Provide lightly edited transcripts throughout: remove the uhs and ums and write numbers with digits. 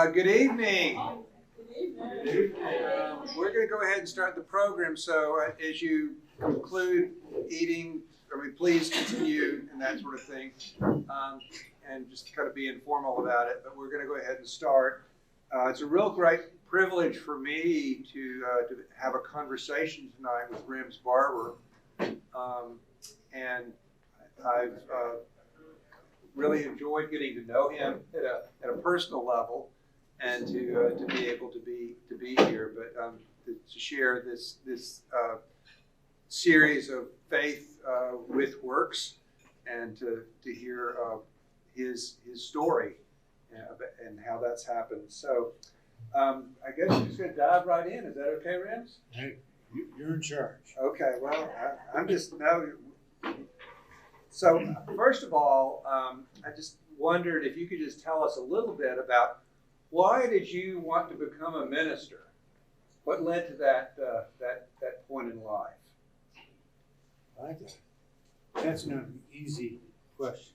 Good evening. Good evening. We're going to go ahead and start the program. So as you conclude eating, please continue and that sort of thing. And just kind of be informal about it. But we're going to go ahead and start. It's a real great privilege for me to have a conversation tonight with Rims Barber. And I've really enjoyed getting to know him at a personal level, and to be able to be here, but to share this series of faith with works, and to hear his story and how that's happened. So I guess we're just going to dive right in. Is that okay, Rims? Hey, you're in charge. Okay. Well, I'm just now. So first of all, I just wondered if you could just tell us a little bit about why did you want to become a minister? What led to that point in life? That's not an easy question.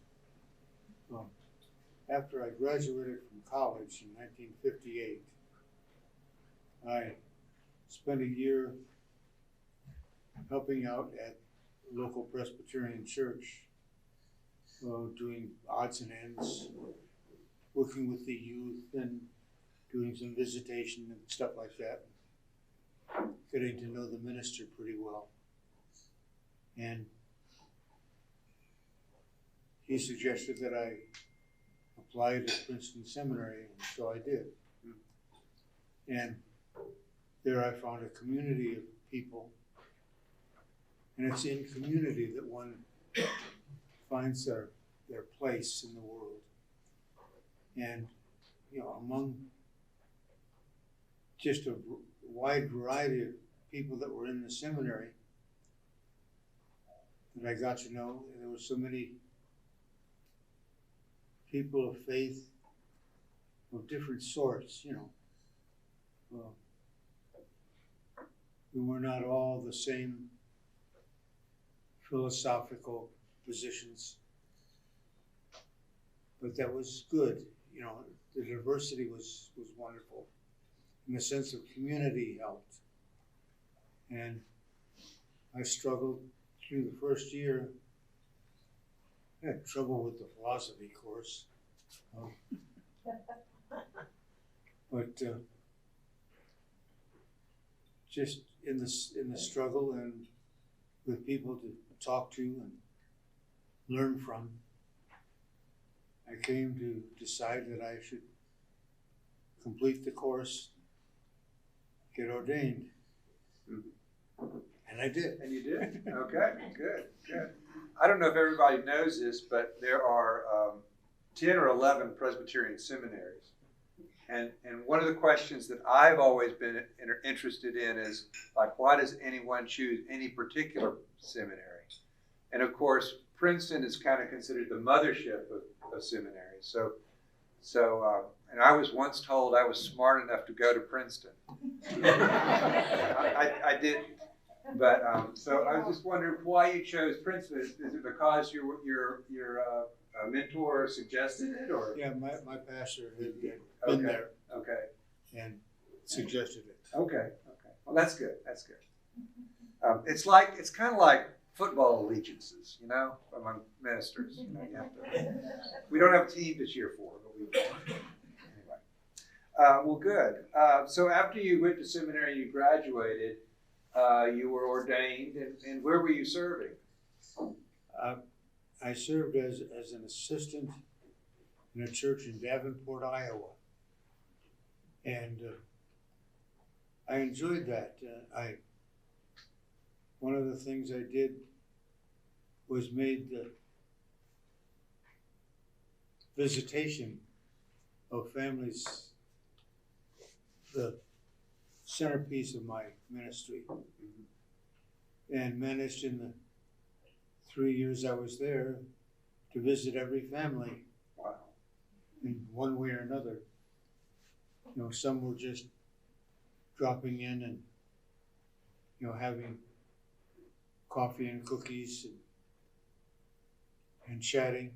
After I graduated from college in 1958, I spent a year helping out at a local Presbyterian church, doing odds and ends, working with the youth and doing some visitation and stuff like that, getting to know the minister pretty well. And he suggested that I apply to Princeton Seminary, and so I did. And there I found a community of people, and it's in community that one finds their place in the world. And, among just a wide variety of people that were in the seminary that I got to know, there were so many people of faith of different sorts, we were not all the same philosophical positions, but that was good. The diversity was wonderful, and the sense of community helped. And I struggled through the first year. I had trouble with the philosophy course, but just in the struggle and with people to talk to and learn from, I came to decide that I should complete the course, get ordained. And I did. And you did? Okay, good. I don't know if everybody knows this, but there are 10 or 11 Presbyterian seminaries. And one of the questions that I've always been interested in is, like, why does anyone choose any particular seminary? And of course, Princeton is kind of considered the mothership of seminaries. So, and I was once told I was smart enough to go to Princeton. I didn't. But so I was just wondering why you chose Princeton. Is it because your mentor suggested it, or? Yeah, my pastor had been there. Okay. And suggested it. Okay. Well, that's good. It's kind of like football allegiances, among ministers. We don't have a team to cheer for, but we will. Anyway. Well, good. So after you went to seminary, you graduated. You were ordained, and where were you serving? I served as an assistant in a church in Davenport, Iowa, and I enjoyed that. One of the things I did was made the visitation of families the centerpiece of my ministry, and managed in the 3 years I was there to visit every family. Wow. In one way or another. Some were just dropping in and having coffee and cookies and chatting.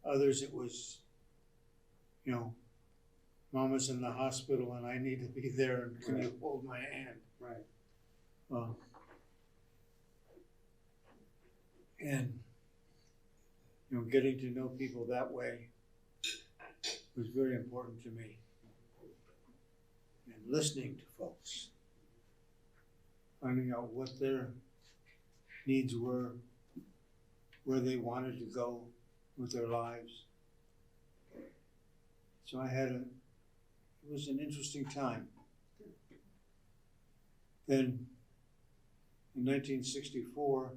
Others it was Mama's in the hospital and I need to be there, and can you hold my hand? Right. And, you know, getting to know people that way was very important to me. And listening to folks, finding out what their needs were, where they wanted to go with their lives. So it was an interesting time. Then in 1964,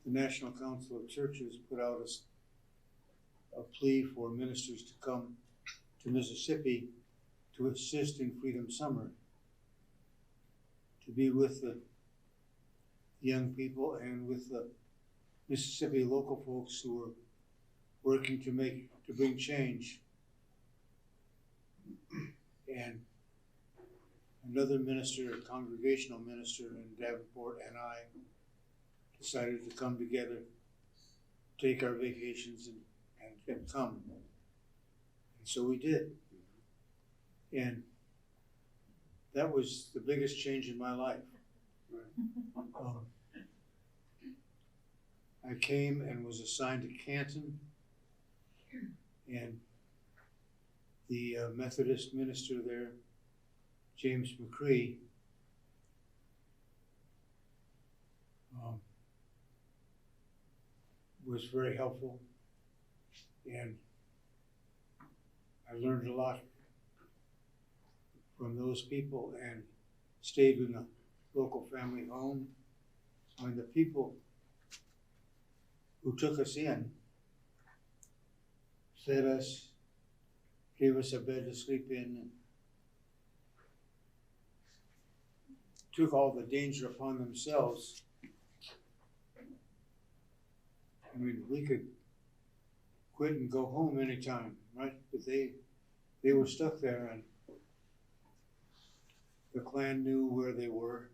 the National Council of Churches put out a plea for ministers to come to Mississippi to assist in Freedom Summer, to be with the young people and with the Mississippi local folks who were working to bring change. And another minister, a congregational minister in Davenport, and I decided to come together, take our vacations and come. And so we did. And that was the biggest change in my life. I came and was assigned to Canton, and the Methodist minister there, James McCree, was very helpful, and I learned a lot from those people and stayed in a local family home. I mean, the people who took us in fed us, gave us a bed to sleep in, and took all the danger upon themselves. I mean, we could quit and go home anytime, right? But they were stuck there, and the clan knew where they were,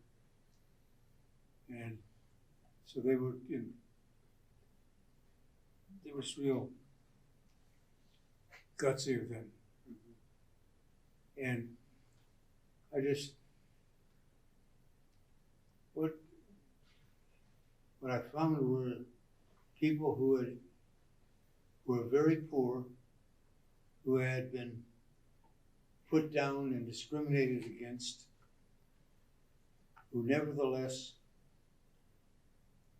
and so they were in. They were real gutsier then, and I just what I found were people who were very poor, who had been put down and discriminated against, who nevertheless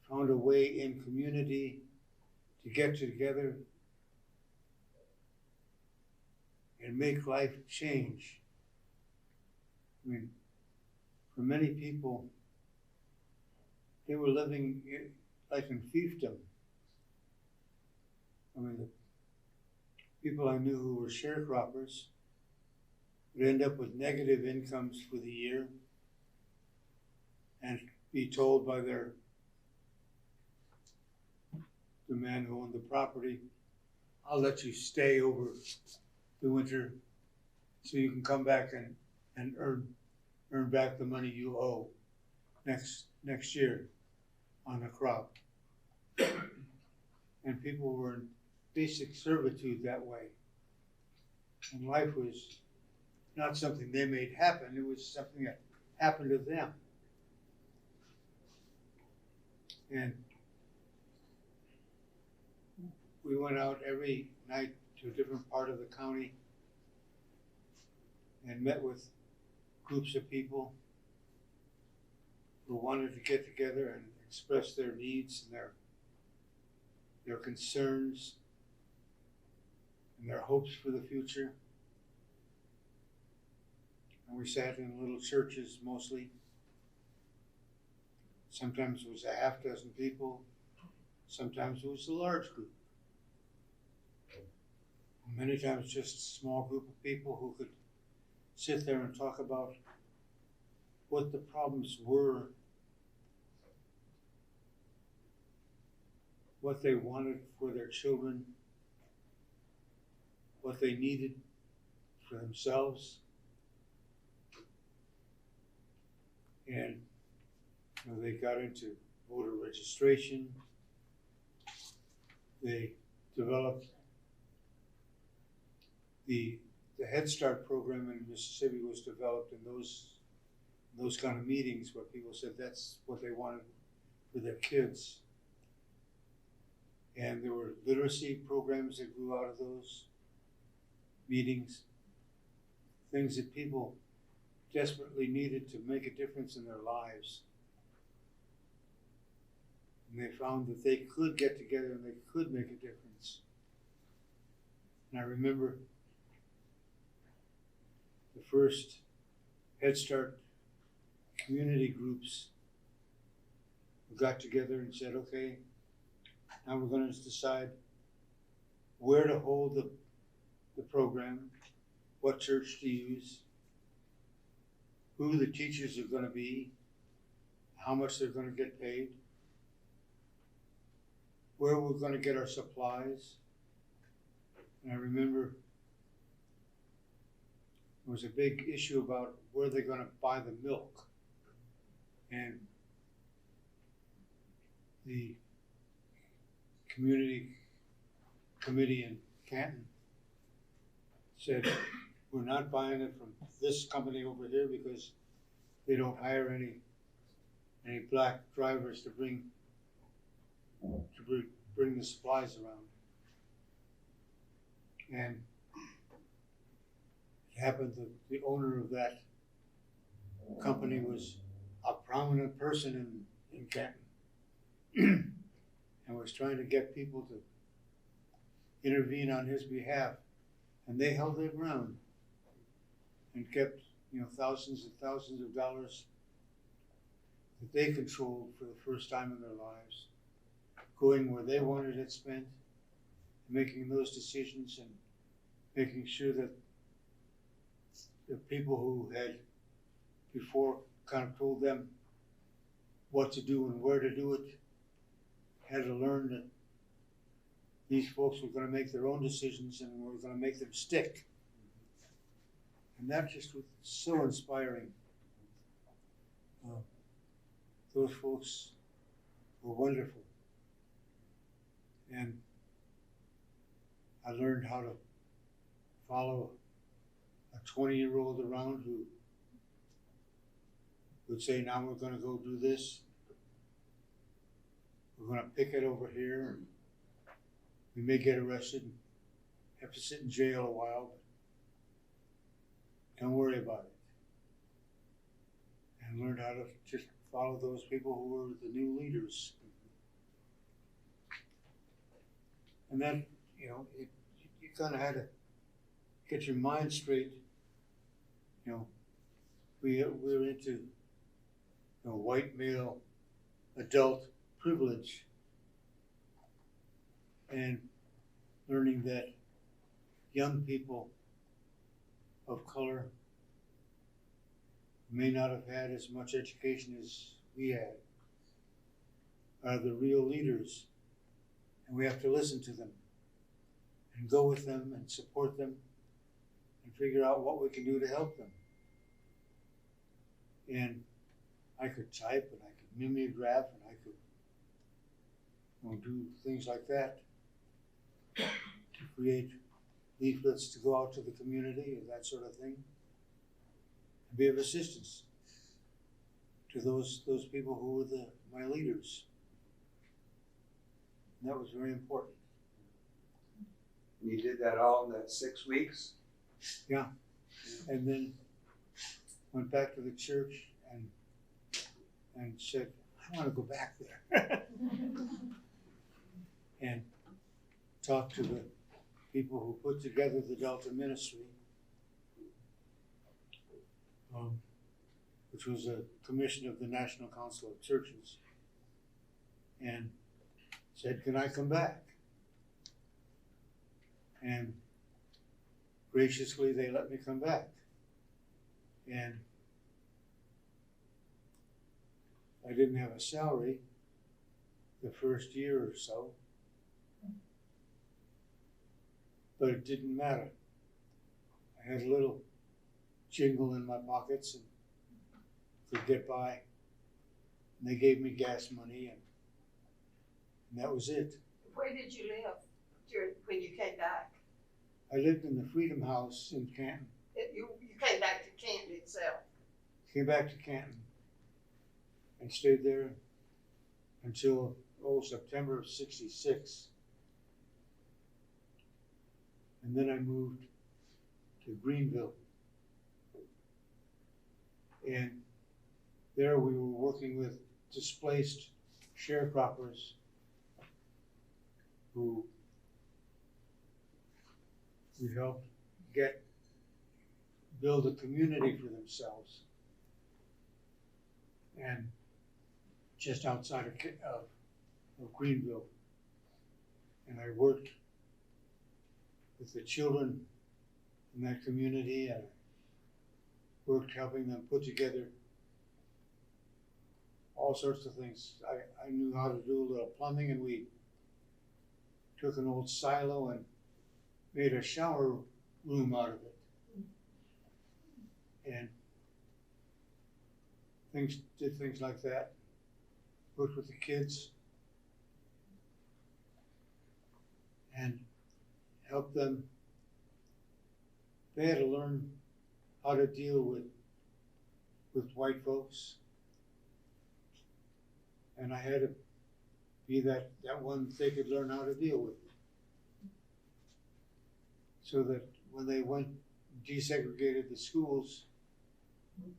found a way in community to get together and make life change. I mean, for many people, they were living like in fiefdom. I mean, the people I knew who were sharecroppers would end up with negative incomes for the year and be told by the man who owned the property, I'll let you stay over the winter so you can come back and earn back the money you owe next year on the crop. And people were in basic servitude that way. And life was not something they made happen, it was something that happened to them. And we went out every night to a different part of the county and met with groups of people who wanted to get together and express their needs and their concerns and their hopes for the future. And we sat in little churches mostly. Sometimes it was a half dozen people, sometimes it was a large group. Many times just a small group of people who could sit there and talk about what the problems were, what they wanted for their children, what they needed for themselves. And they got into voter registration. They developed the the Head Start program in Mississippi was developed in those kind of meetings where people said that's what they wanted for their kids. And there were literacy programs that grew out of those meetings, things that people desperately needed to make a difference in their lives. And they found that they could get together and they could make a difference. And I remember the first Head Start community groups who got together and said, okay, now we're going to decide where to hold the program, what church to use, who the teachers are going to be, how much they're going to get paid, where we're going to get our supplies. And I remember there was a big issue about where they're going to buy the milk. And the community committee in Canton said, we're not buying it from this company over here because they don't hire any black drivers to bring the supplies around. And it happened that the owner of that company was a prominent person in Canton and was trying to get people to intervene on his behalf. And they held their ground and kept, thousands and thousands of dollars that they controlled for the first time in their lives, going where they wanted it spent, making those decisions and making sure that the people who had before kind of told them what to do and where to do it had to learn that these folks were going to make their own decisions and were going to make them stick. And that just was so inspiring. Those folks were wonderful. And I learned how to follow a 20-year-old around who would say, now we're going to go do this. We're going to picket over here. We may get arrested and have to sit in jail a while, but don't worry about it. And learned how to just follow those people who were the new leaders. And then, you kind of had to get your mind straight. We were into white male adult privilege and learning that young people of color may not have had as much education as we had, are the real leaders, and we have to listen to them and go with them and support them and figure out what we can do to help them. And I could type and I could mimeograph and I could do things like that to create leaflets to go out to the community and that sort of thing, and be of assistance to those people who were my leaders. And that was very important. And you did that all in that 6 weeks? Yeah. And then went back to the church and said, I want to go back there. And talked to the people who put together the Delta Ministry, which was a commission of the National Council of Churches, and said, can I come back? And graciously they let me come back. And I didn't have a salary the first year or so, but it didn't matter. I had a little jingle in my pockets and could get by. And they gave me gas money, and that was it. Where did you live when you came back? I lived in the Freedom House in Canton. You came back to Canton itself. Came back to Canton and stayed there until September of '66. And then I moved to Greenville. And there we were working with displaced sharecroppers who we helped build a community for themselves. And just outside of Greenville. And I worked with the children in that community and worked helping them put together all sorts of things. I knew how to do a little plumbing, and we took an old silo and made a shower room out of it. And did things like that. Worked with the kids and helped them. They had to learn how to deal with white folks. And I had to be that one they could learn how to deal with. So that when they desegregated the schools,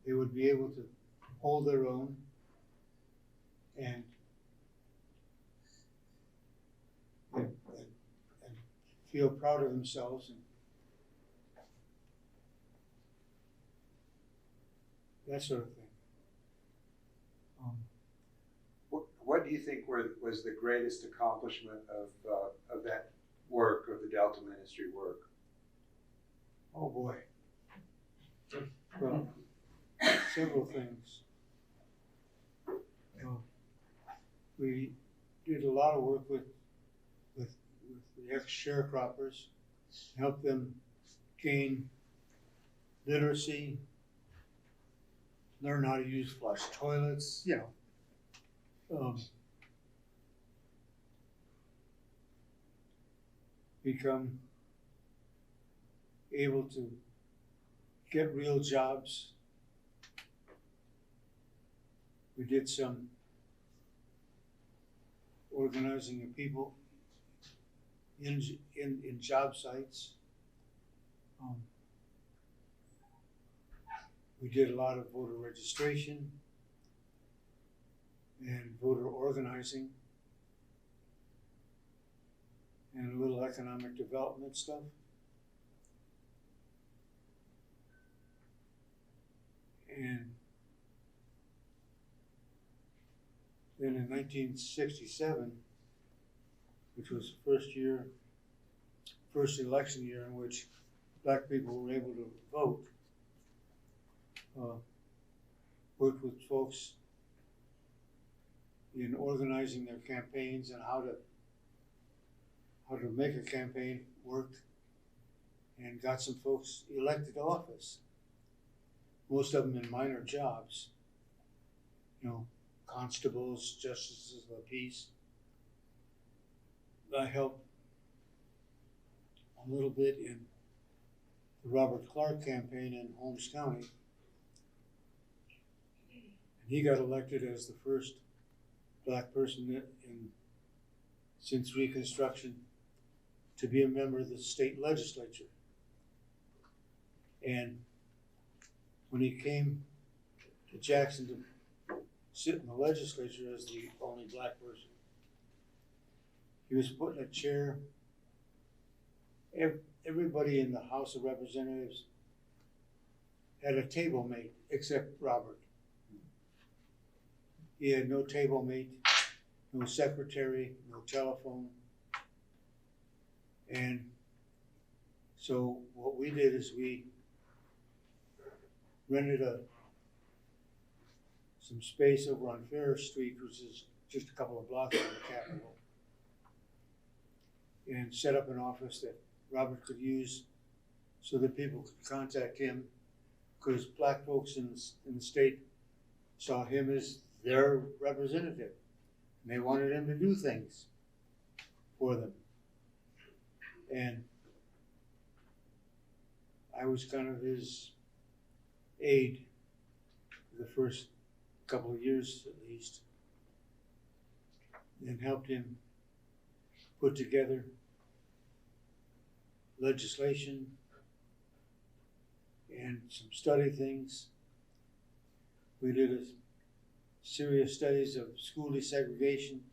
they would be able to hold their own and feel proud of themselves, and that sort of thing. What do you think was the greatest accomplishment of that work, of the Delta ministry work? Oh boy. Well, several things. We did a lot of work with the ex-sharecroppers, help them gain literacy, learn how to use flush toilets, become able to get real jobs. We did some organizing of people in job sites. We did a lot of voter registration and voter organizing and a little economic development stuff. And then in 1967, which was the first election year in which black people were able to vote, worked with folks in organizing their campaigns and how to make a campaign work, and got some folks elected to office. Most of them in minor jobs, constables, justices of the peace. I helped a little bit in the Robert Clark campaign in Holmes County. And he got elected as the first black person since Reconstruction to be a member of the state legislature. And when he came to Jackson to sit in the legislature as the only black person, he was put in a chair. Everybody in the House of Representatives had a table mate except Robert. He had no table mate, no secretary, no telephone. And so what we did is we rented some space over on Ferris Street, which is just a couple of blocks from the Capitol, and set up an office that Robert could use so that people could contact him, because black folks in the state saw him as their representative, and they wanted him to do things for them. And I was kind of his aide for the first couple of years at least, and helped him put together legislation and some study things. We did a serious studies of school desegregation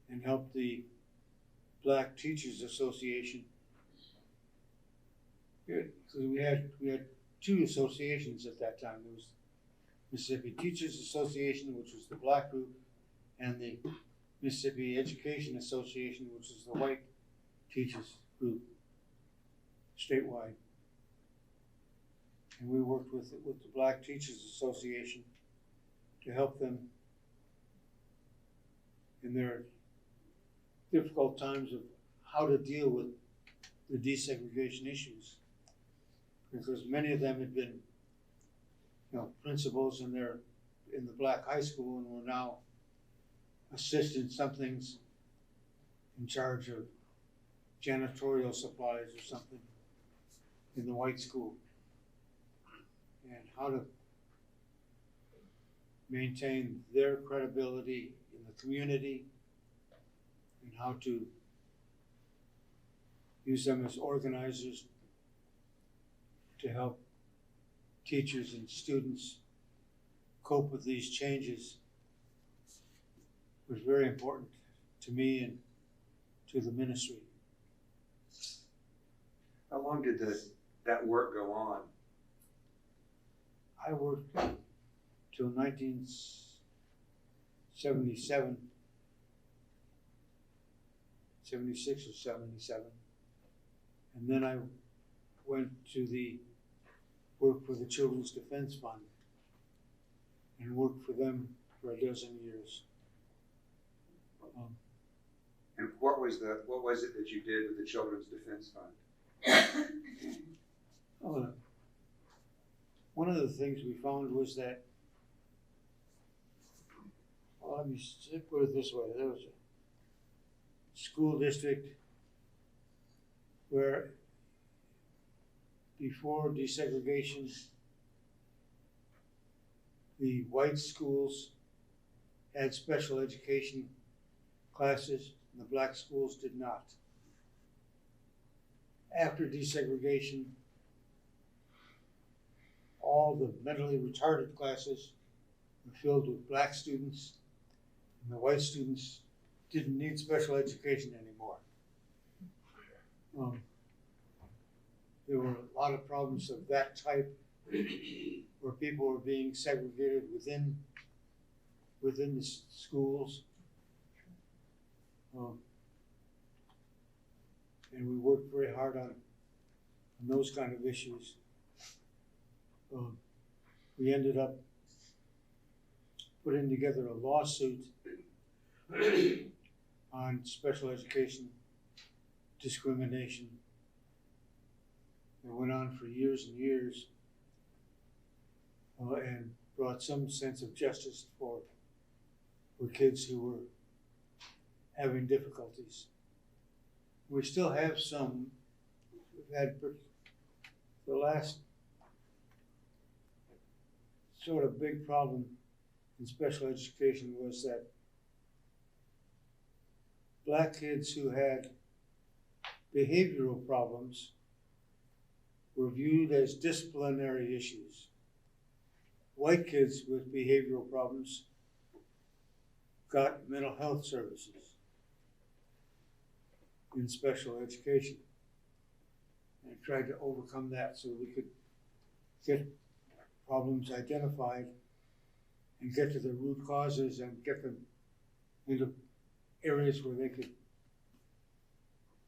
and helped the Black Teachers Association. Because we had two associations at that time. There was Mississippi Teachers Association, which was the black group, and the Mississippi Education Association, which is the white teachers group, statewide. And we worked with the Black Teachers Association to help them in their difficult times of how to deal with the desegregation issues. Because many of them had been, principals in the black high school and were now assistant somethings in charge of janitorial supplies or something in the white school. And how to maintain their credibility in the community and how to use them as organizers to help teachers and students cope with these changes was very important to me and to the ministry. How long did that work go on? I worked till 1977, 76 or 77. And then I went to work for the Children's Defense Fund and worked for them for a dozen years. And what was it that you did with the Children's Defense Fund? One of the things we found was that, let me put it this way, there was a school district where before desegregation, the white schools had special education classes and the black schools did not. After desegregation, all the mentally retarded classes were filled with black students, and the white students didn't need special education anymore. There were a lot of problems of that type where people were being segregated within the schools. And we worked very hard on those kind of issues. We ended up putting together a lawsuit on special education discrimination. It went on for years and years and brought some sense of justice for kids who were having difficulties. We still have some. We've had the last sort of big problem in special education was that black kids who had behavioral problems were viewed as disciplinary issues. White kids with behavioral problems got mental health services in special education. And I tried to overcome that so we could get problems identified and get to the root causes and get them into areas where they could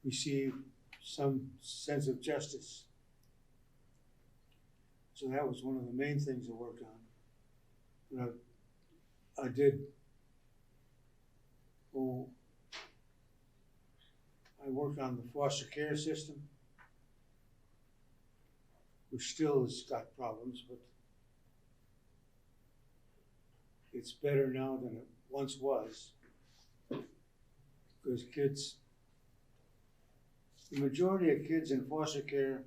receive some sense of justice. So that was one of the main things I worked on. But I worked on the foster care system, which still has got problems, but it's better now than it once was, because kids the majority of kids in foster care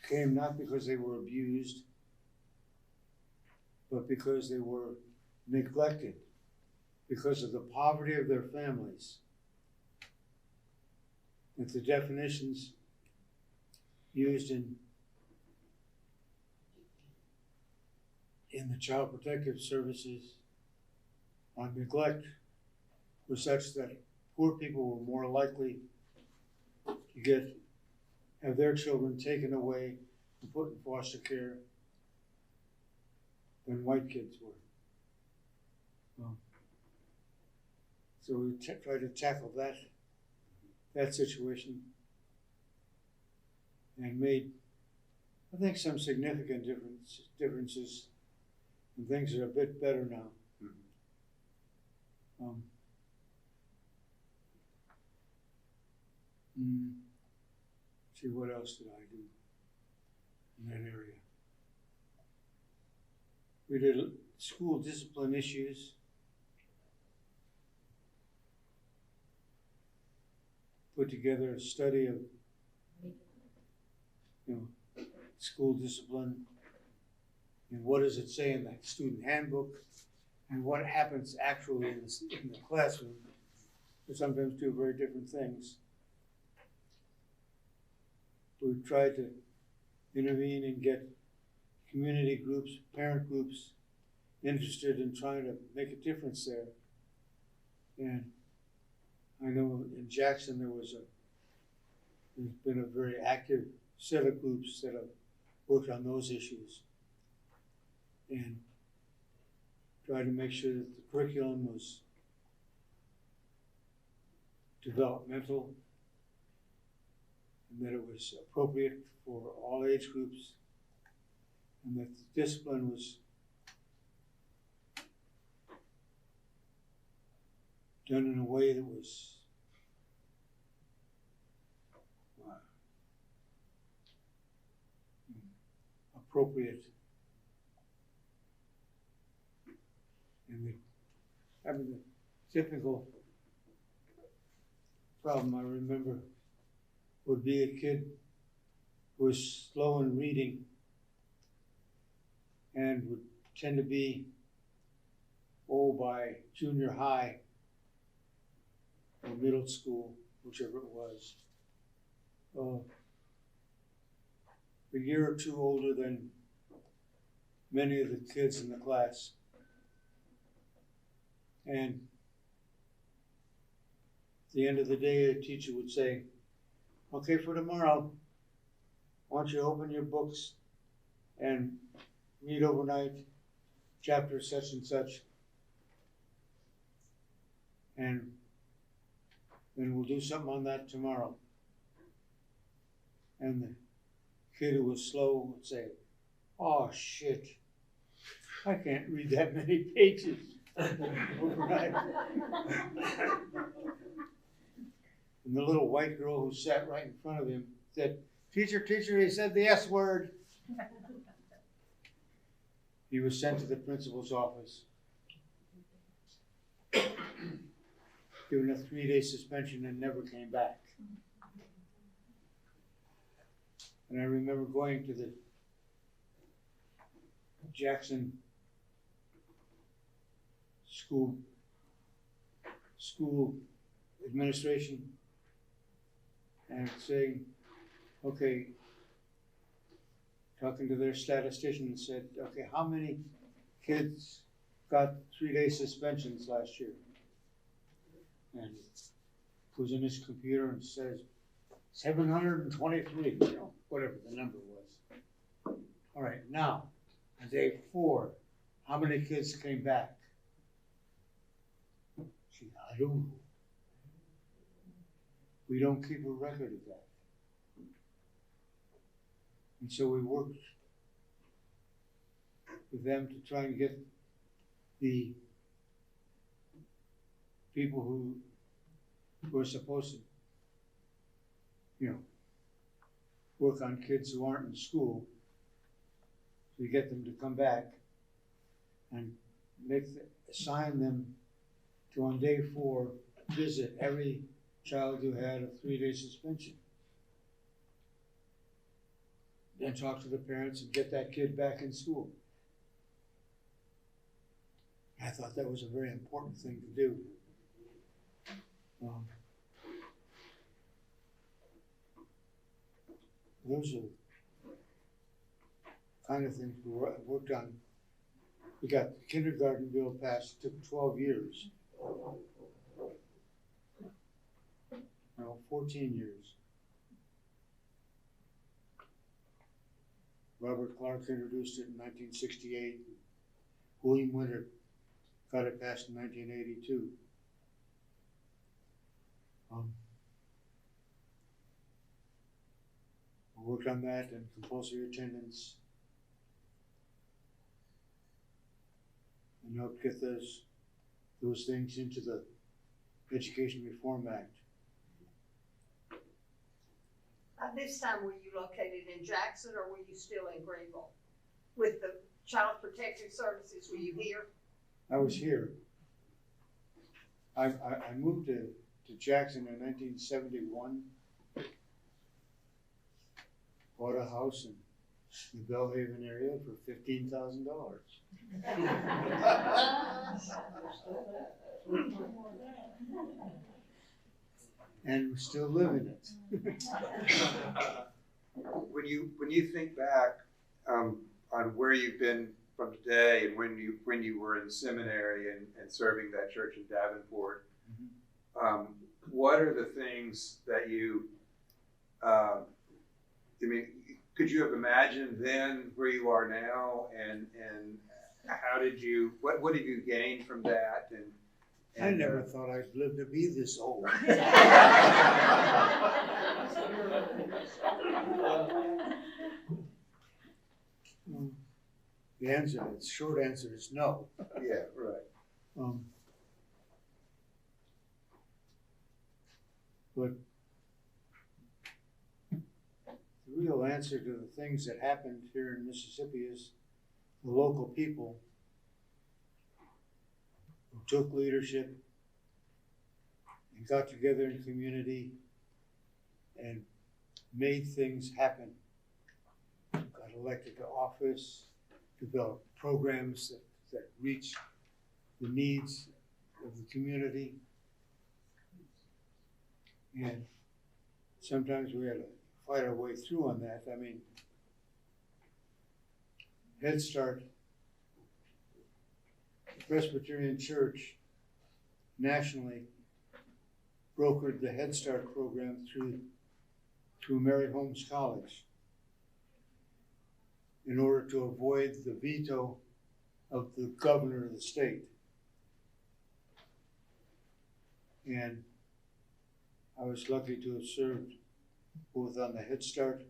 came not because they were abused, but because they were neglected, because of the poverty of their families. That the definitions used in the Child Protective Services on neglect were such that poor people were more likely to have their children taken away and put in foster care than white kids were. So we tried to tackle that situation and made, I think, some significant differences, and things are a bit better now. See, what else did I do in that area? We did school discipline issues. Put together a study of, school discipline and what does it say in the student handbook and what happens actually in the classroom. They sometimes do very different things. We've tried to intervene and get community groups, parent groups interested in trying to make a difference there. And I know in Jackson there's been a very active set of groups that have worked on those issues and tried to make sure that the curriculum was developmental and that it was appropriate for all age groups and that the discipline was done in a way that was appropriate. And the typical problem I remember would be a kid who was slow in reading and would tend to be by junior high or middle school, whichever it was, a year or two older than many of the kids in the class. And at the end of the day, the teacher would say, okay, for tomorrow, why don't you open your books and read overnight chapter such and such, and then we'll do something on that tomorrow. And the kid who was slow would say, oh shit, I can't read that many pages overnight. And the little white girl who sat right in front of him said, teacher, he said the S word. He was sent to the principal's office, given a 3-day suspension and never came back. And I remember going to the Jackson school administration and saying, okay, talking to their statistician and said, okay, how many kids got 3-day suspensions last year? And he goes in his computer and says, 723, whatever the number was. All right, now, on day 4, how many kids came back? She said, I don't know. We don't keep a record of that. And so we worked with them to try and get the people who were supposed to, work on kids who aren't in school, to get them to come back and assign them to, on day 4, visit every child who had a 3-day suspension. And talk to the parents and get that kid back in school. I thought that was a very important thing to do. Those are the kind of things we worked on. We got the kindergarten bill passed, it took 12 years. No, 14 years. Robert Clark introduced it in 1968. William Winter got it passed in 1982. We worked on that and compulsory attendance. And helped get those things into the Education Reform Act. At this time, were you located in Jackson or were you still in Greenville? With the Child Protective Services, were you here? I was here. I moved to Jackson in 1971. Bought a house in the Bellhaven area for $15,000. And we still live in it. When you think back on where you've been from today and when you were in seminary and serving that church in Davenport, what are the things that you could you have imagined then where you are now, and how did you what have you gained from that? And I never thought I'd live to be this old. The short answer is no. Yeah, right. But the real answer to the things that happened here in Mississippi is the local people who took leadership and got together in community and made things happen. Got elected to office, developed programs that reach the needs of the community. And sometimes we had to fight our way through on that. I mean, Head Start, the Presbyterian Church nationally brokered the Head Start program through Mary Holmes College in order to avoid the veto of the governor of the state. And I was lucky to have served both on the Head Start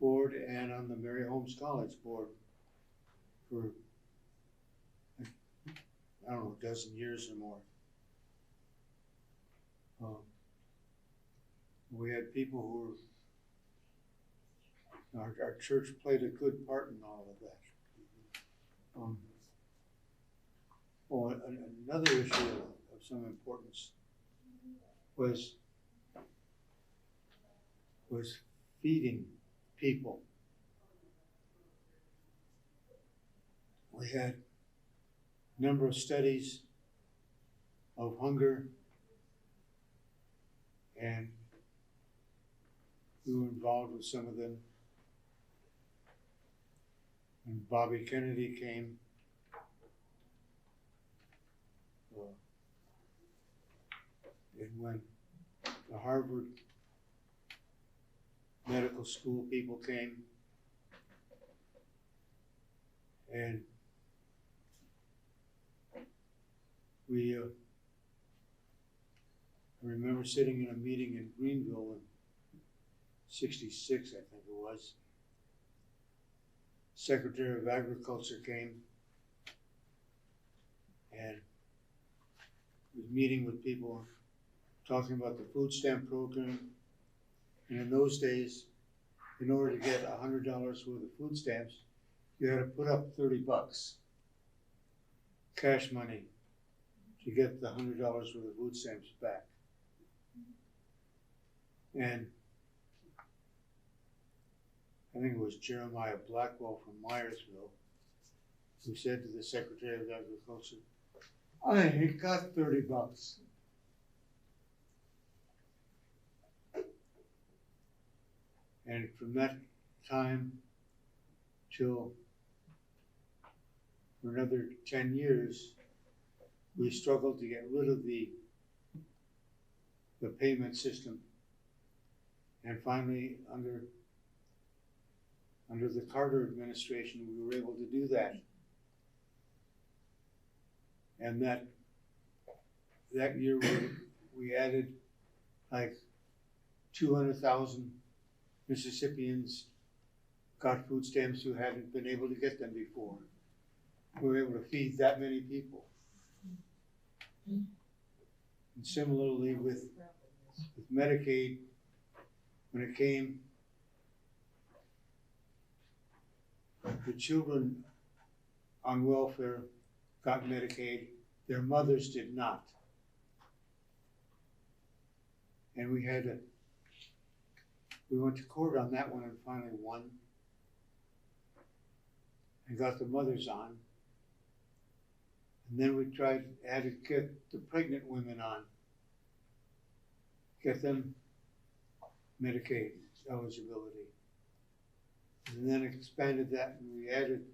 board and on the Mary Holmes College board for, I don't know, a dozen years or more. We had people who were, our church played a good part in all of that. Another issue of some importance was feeding people. We had a number of studies of hunger, and we were involved with some of them. When Bobby Kennedy came, and when the Harvard Medical School people came, and we I remember sitting in a meeting in Greenville in '66, I think it was. Secretary of Agriculture came and was meeting with people, talking about the food stamp program. And in those days, in order to get $100 worth of food stamps, you had to put up $30 cash money to get the $100 worth of food stamps back. And I think it was Jeremiah Blackwell from Myersville who said to the Secretary of Agriculture, "I ain't got $30. And from that time till for another 10 years, we struggled to get rid of the payment system. And finally, under the Carter administration, we were able to do that. And that year we added like 200,000 Mississippians got food stamps who hadn't been able to get them before. We were able to feed that many people. And similarly with Medicaid, when it came, the children on welfare got Medicaid, their mothers did not. And we went to court on that one and finally won and got the mothers on. And then we tried to get the pregnant women on, get them Medicaid eligibility. And then expanded that and we added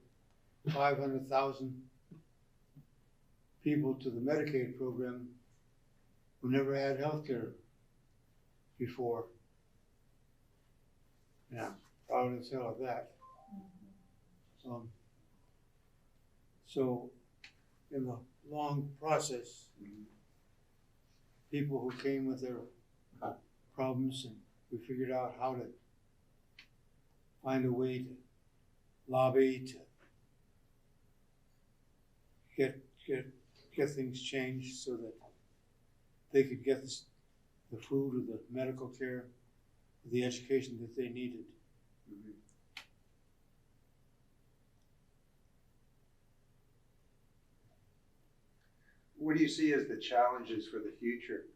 500,000 people to the Medicaid program who never had health care before. Yeah, proud as hell of that. So in the long process, people who came with their problems, and we figured out how to find a way to lobby to get things changed so that they could get the food or the medical care, or the education that they needed. Mm-hmm. What do you see as the challenges for the future?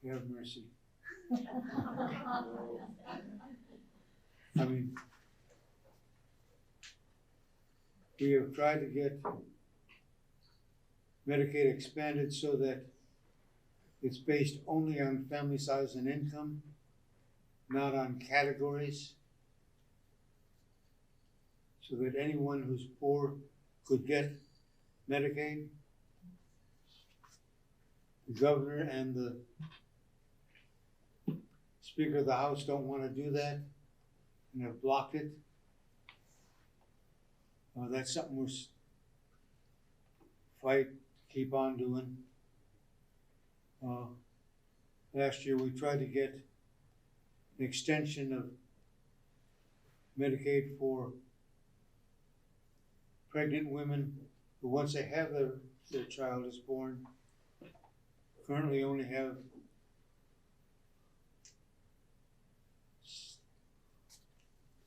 Have mercy. I mean, we have tried to get Medicaid expanded so that it's based only on family size and income, not on categories, so that anyone who's poor could get Medicaid. The governor and the Speaker of the House don't want to do that and have blocked it. That's something we'll keep on doing. Last year we tried to get an extension of Medicaid for pregnant women who, once they have their child is born, currently only have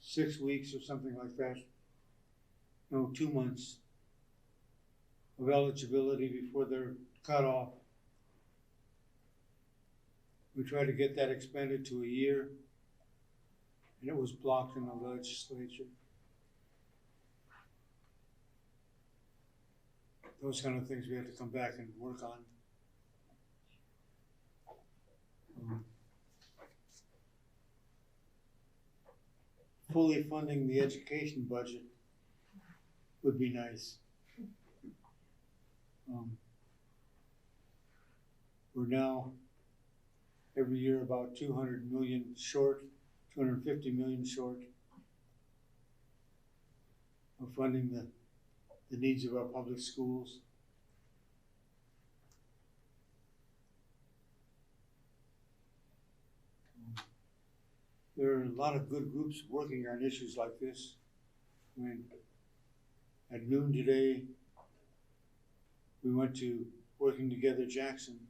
6 weeks or something like that. No, 2 months of eligibility before they're cut off. We tried to get that expanded to a year, and it was blocked in the legislature. Those kind of things we have to come back and work on. Fully funding the education budget would be nice. We're now every year about 200 million short, 250 million short of funding the needs of our public schools. There are a lot of good groups working on issues like this. I mean, at noon today, we went to Working Together Jackson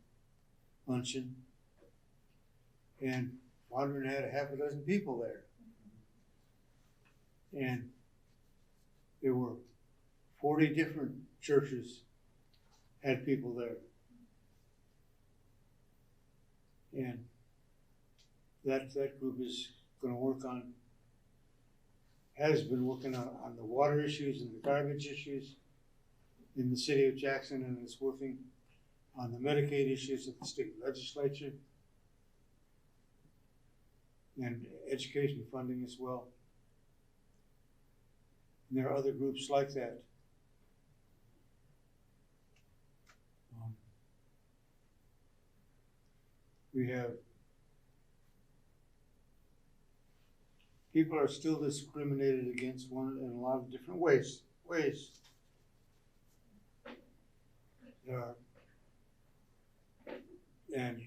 luncheon, and Fondren had a half a dozen people there. And there were 40 different churches had people there. And that group is gonna work on, has been working on the water issues and the garbage issues in the city of Jackson, and is working on the Medicaid issues at the state legislature and education funding as well. And there are other groups like that. We have, people are still discriminated against one in a lot of different ways. And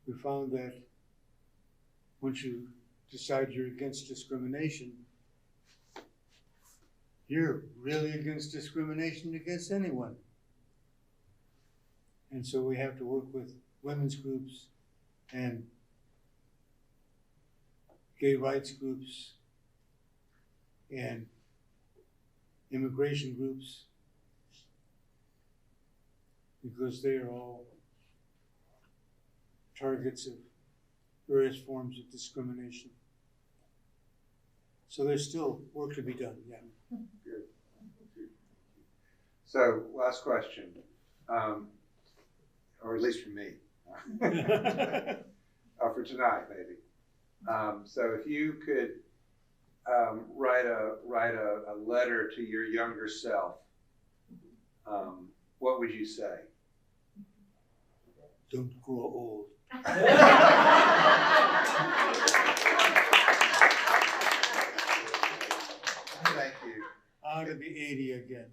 we found that once you decide you're against discrimination, you're really against discrimination against anyone. And so we have to work with women's groups and gay rights groups and immigration groups, because they are all targets of various forms of discrimination. So there's still work to be done, yeah. Good. So, last question, or at least for me, for tonight, maybe. So, if you could write a letter to your younger self, what would you say? Don't grow old. Thank you. I ought to be 80 again.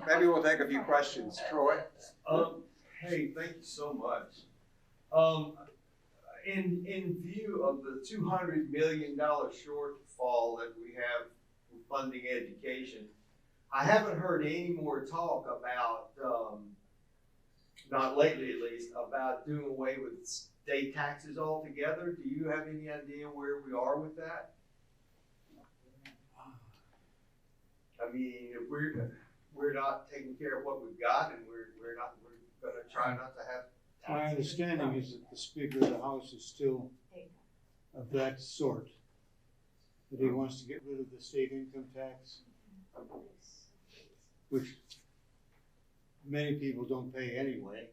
Maybe we'll take a few questions. Troy? Hey, thank you so much. In view of the $200 million shortfall that we have for funding education, I haven't heard any more talk about, not lately at least, about doing away with state taxes altogether. Do you have any idea where we are with that? I mean, if we're not taking care of what we've got, and we're gonna try not to have taxes. My understanding is that the Speaker of the House is still of that sort, that he wants to get rid of the state income tax, which many people don't pay anyway.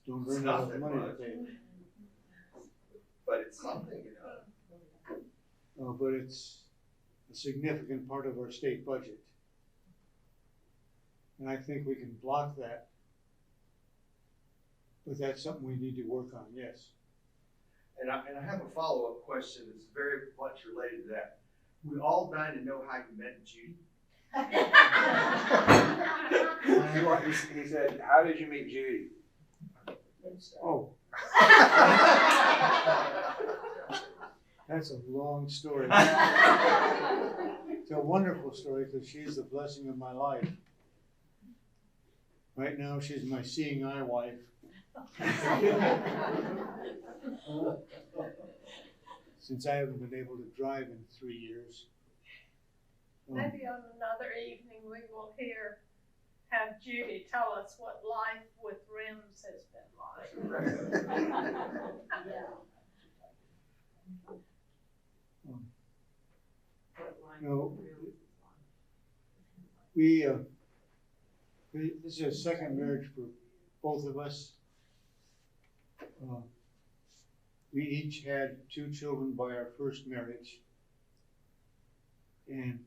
Don't bring enough money to pay. But it's something, But it's a significant part of our state budget. And I think we can block that. But that's something we need to work on, yes. And I have a follow-up question that's very much related to that. We all dying to know how you met Judy. He said, how did you meet Judy? Oh. That's a long story. It's a wonderful story because she's the blessing of my life. Right now, she's my seeing eye wife. Since I haven't been able to drive in 3 years. Maybe on another evening we will have Judy tell us what life with Rims has been like. This is a second marriage for both of us. We each had 2 children by our first marriage, and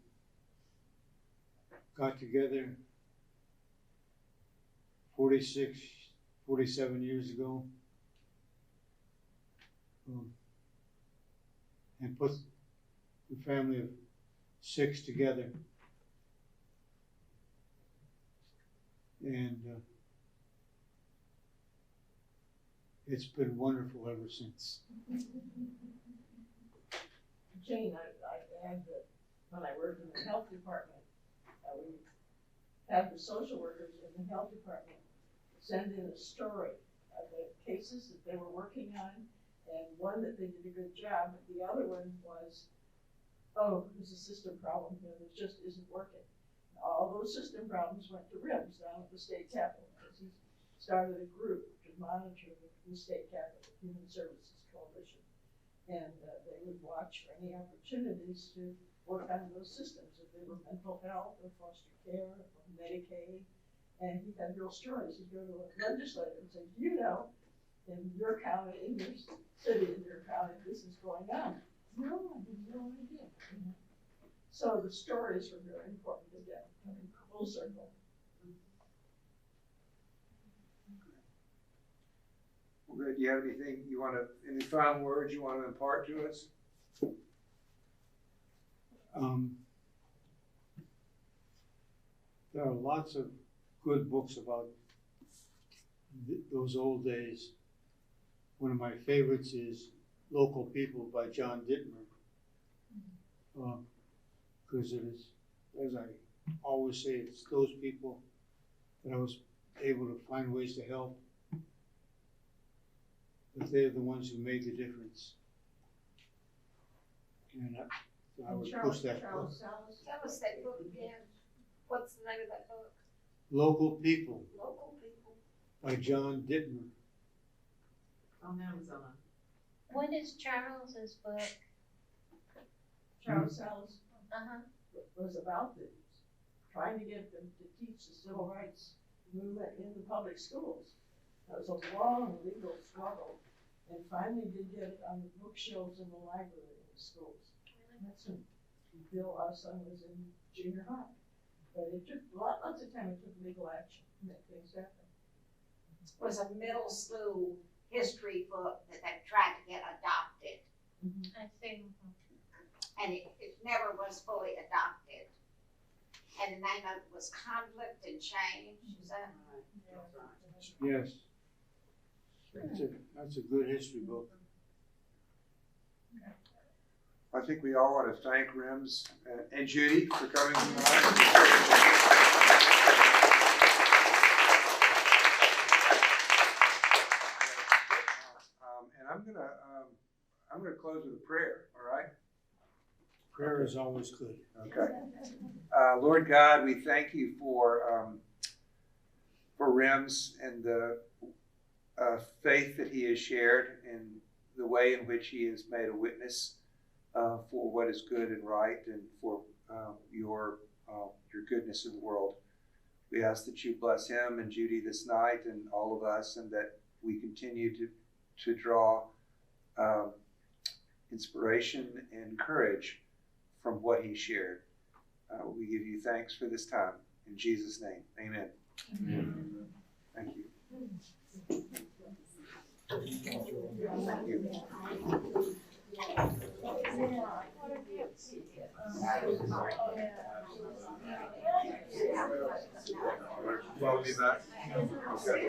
got together 47 years ago, and put the family of 6 together. And it's been wonderful ever since. Jane, I add that when I worked in the health department, we had the social workers in the health department send in a story of the cases that they were working on, and one that they did a good job, but the other one was oh, there's a system problem here, that just isn't working. All those system problems went to Rims down at the state capitol, because he started a group to monitor the state capitol, Human Services Coalition. And they would watch for any opportunities to work on those systems, if they were mental health or foster care or Medicaid. And he had real stories. He'd go to a legislator and say, you know, in your county, in your city, in your county, this is going on. No, I had no idea. So the stories were very important to get full circle. Well, good. Do you have anything you want to, any final words you want to impart to us? There are lots of good books about those old days. One of my favorites is Local People by John Dittmer. Because it is, as I always say, it's those people that I was able to find ways to help. But they're the ones who made the difference. And I would push that book. Tell us that book again. What's the name of that book? Local People Local People. by John Dittmer. On Amazon. What is Charles's book? Charles Sallis Uh-huh. was about this, trying to get them to teach the civil rights movement in the public schools. That was a long legal struggle, and finally did get it on the bookshelves in the library in the schools. And that's when Bill, our son, was in junior high. But it took lots of time. It took legal action to make things happen. It was a middle school history book that they tried to get adopted, I see. and it never was fully adopted. And the name of it was Conflict and Change, is that? Yes. That's a good history book. I think we all want to thank Rims and Judy for coming tonight. And I'm gonna close with a prayer. All right. Prayer is always good. Okay. Lord God, we thank you for Rims and the faith that he has shared and the way in which he has made a witness for what is good and right and for your goodness in the world. We ask that you bless him and Judy this night and all of us, and that we continue to draw inspiration and courage from what he shared. We give you thanks for this time. In Jesus' name, amen. Amen. Thank you. Thank you. Follow me back. Okay.